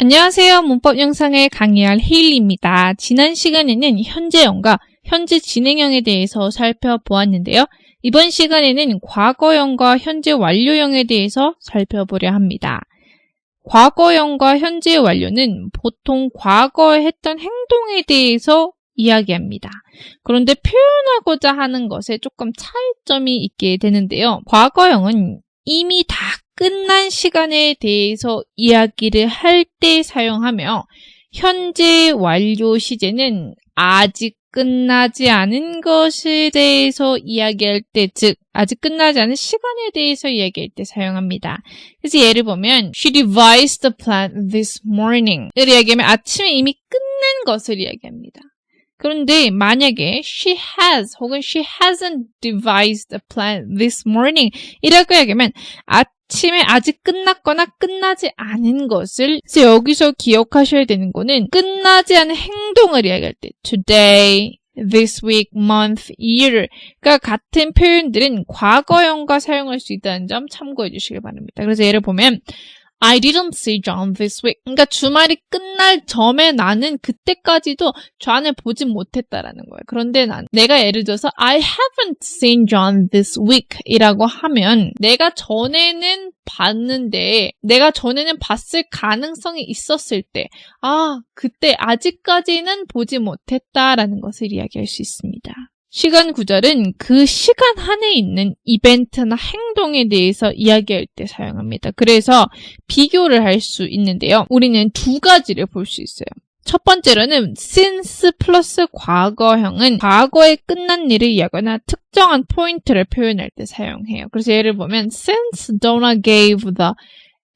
안녕하세요. 문법 영상을 강의할 헤일리입니다. 지난 시간에는 현재형과 현재 진행형에 대해서 살펴보았는데요. 이번 시간에는 과거형과 현재 완료형에 대해서 살펴보려 합니다. 과거형과 현재 완료는 보통 과거에 했던 행동에 대해서 이야기합니다. 그런데 표현하고자 하는 것에 조금 차이점이 있게 되는데요. 과거형은 이미 다 끝난 시간에 대해서 이야기를 할 때 사용하며 현재 완료 시제는 아직 끝나지 않은 것에 대해서 이야기할 때, 즉 아직 끝나지 않은 시간에 대해서 이야기할 때 사용합니다. 그래서 예를 보면 She devised the plan this morning 을 이야기하면 아침에 이미 끝낸 것을 이야기합니다. 그런데 만약에 she has 혹은 she hasn't devised a plan this morning 이라고 이야기하면 아침에 아직 끝났거나 끝나지 않은 것을, 그래서 여기서 기억하셔야 되는 거는 끝나지 않은 행동을 이야기할 때 today, this week, month, year가 같은 표현들은 과거형과 사용할 수 있다는 점 참고해 주시기 바랍니다. 그래서 예를 보면 I didn't see John this week. 그러니까 주말이 끝날 전에 나는 그때까지도 존을 보지 못했다라는 거예요. 그런데 내가 예를 들어서 I haven't seen John this week 이라고 하면 내가 전에는 봤는데 내가 전에는 봤을 가능성이 있었을 때 그때 아직까지는 보지 못했다라는 것을 이야기할 수 있습니다. 시간 구절은 그 시간 안에 있는 이벤트나 행동에 대해서 이야기할 때 사용합니다. 그래서 비교를 할 수 있는데요. 우리는 두 가지를 볼 수 있어요. 첫 번째로는 since 플러스 과거형은 과거에 끝난 일을 이야기하거나 특정한 포인트를 표현할 때 사용해요. 그래서 예를 보면 since Donna gave the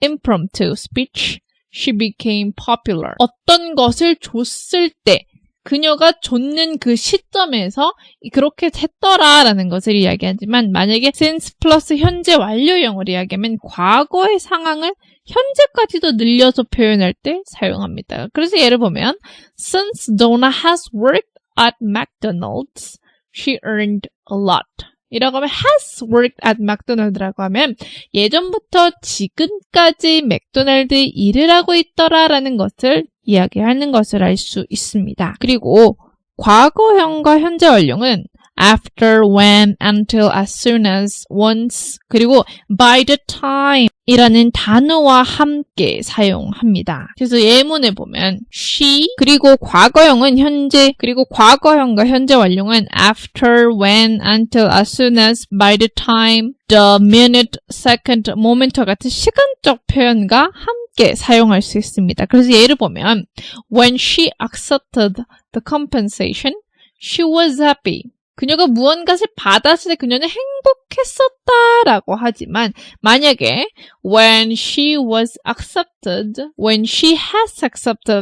impromptu speech, she became popular. 어떤 것을 줬을 때 그녀가 줬는 그 시점에서 그렇게 했더라라는 것을 이야기하지만 만약에 since 플러스 현재 완료형을 이야기하면 과거의 상황을 현재까지도 늘려서 표현할 때 사용합니다. 그래서 예를 보면 Since Donna has worked at McDonald's, she earned a lot. 이라고 하면 has worked at McDonald's라고 하면 예전부터 지금까지 맥도날드에 일을 하고 있더라라는 것을 이야기하는 것을 알 수 있습니다. 그리고 과거형과 현재 완료는 after, when, until, as soon as, once, 그리고 by the time 이라는 단어와 함께 사용합니다. 그래서 예문에 보면 she, 그리고 과거형은 현재, 그리고 과거형과 현재 완료는 after, when, until, as soon as, by the time, the minute, second, moment 같은 시간적 표현과 함께 사용할 수 있습니다. 그래서 예를 보면 when she accepted the compensation, she was happy. 그녀가 무언가를 받았을 때 그녀는 행복했었다라고 하지만 만약에 when she has accepted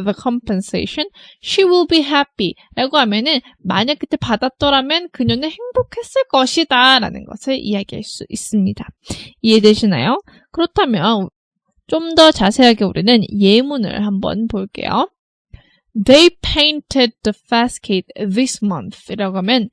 the compensation, she will be happy 라고 하면은 만약 그때 받았더라면 그녀는 행복했을 것이다 라는 것을 이야기할 수 있습니다. 이해되시나요? 그렇다면 좀 더 자세하게 우리는 예문을 한번 볼게요. They painted the facade this month 이라고 하면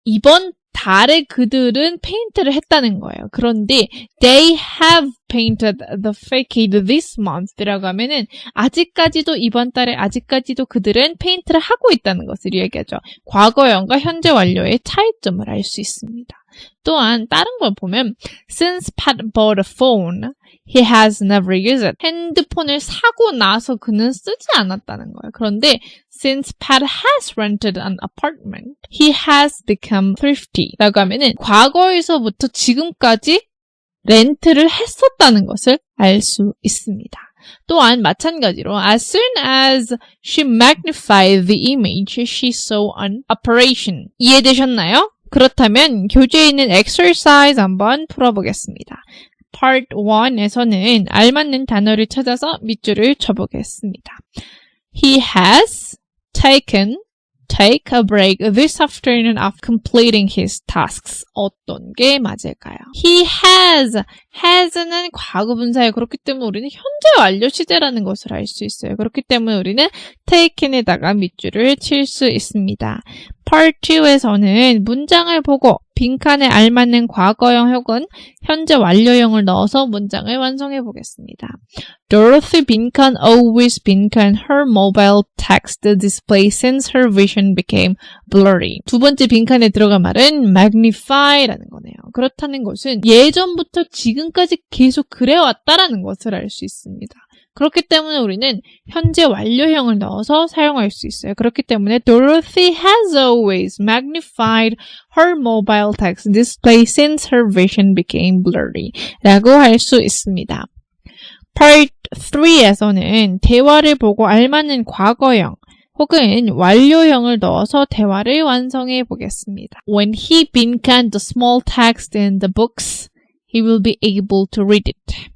이번 달에 그들은 페인트를 했다는 거예요. 그런데 they have painted the facade this month 이라고 하면은 아직까지도 이번 달에 아직까지도 그들은 페인트를 하고 있다는 것을 이야기하죠. 과거형과 현재 완료의 차이점을 알 수 있습니다. 또한 다른 걸 보면 since Pat bought a phone, he has never used it. 핸드폰을 사고 나서 그는 쓰지 않았다는 거예요. 그런데 since Pat has rented an apartment, he has become thrifty. 라고 하면은 과거에서부터 지금까지 렌트를 했었다는 것을 알 수 있습니다. 또한 마찬가지로 as soon as she magnified the image, she saw an apparition. 이해되셨나요? 그렇다면 교재에 있는 exercise 한번 풀어보겠습니다. Part 1에서는 알맞는 단어를 찾아서 밑줄을 쳐보겠습니다. He has take a break this afternoon after completing his tasks. 어떤 게 맞을까요? He has has는 과거분사예요. 그렇기 때문에 우리는 현재 완료 시제라는 것을 알 수 있어요. 그렇기 때문에 우리는 taken에다가 밑줄을 칠 수 있습니다. Part 2에서는 문장을 보고 빈칸에 알맞는 과거형 혹은 현재 완료형을 넣어서 문장을 완성해 보겠습니다. Dorothy 빈칸 always 빈칸 her mobile text display since her vision became blurry. 두 번째 빈칸에 들어갈 말은 magnify라는 거네요. 그렇다는 것은 예전부터 지금까지 계속 그래왔다라는 것을 알 수 있습니다. 그렇기 때문에 우리는 현재 완료형을 넣어서 사용할 수 있어요. 그렇기 때문에 Dorothy has always magnified her mobile text display since her vision became blurry 라고 할 수 있습니다. Part 3에서는 대화를 보고 알맞는 과거형 혹은 완료형을 넣어서 대화를 완성해 보겠습니다. When he 빈칸 the small text in the books, he will be able to read it.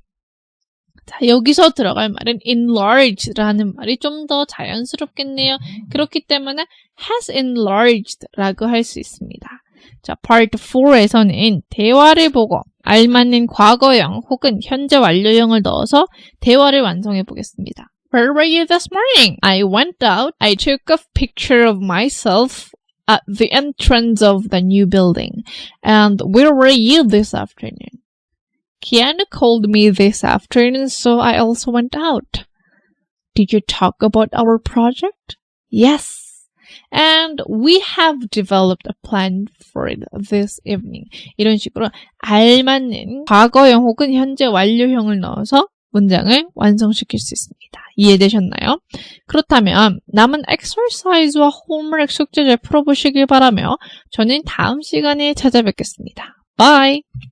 자, 여기서 들어갈 말은 enlarged라는 말이 좀 더 자연스럽겠네요. 그렇기 때문에 has enlarged라고 할 수 있습니다. 자, Part 4에서는 대화를 보고 알맞는 과거형 혹은 현재 완료형을 넣어서 대화를 완성해 보겠습니다. Where were you this morning? I went out. I took a picture of myself at the entrance of the new building. And where were you this afternoon? Keanu called me this afternoon, so I also went out. Did you talk about our project? Yes. And we have developed a plan for it this evening. 이런 식으로 알맞는 과거형 혹은 현재 완료형을 넣어서 문장을 완성시킬 수 있습니다. 이해되셨나요? 그렇다면 남은 exercise와 homework 숙제 잘 풀어보시길 바라며 저는 다음 시간에 찾아뵙겠습니다. Bye!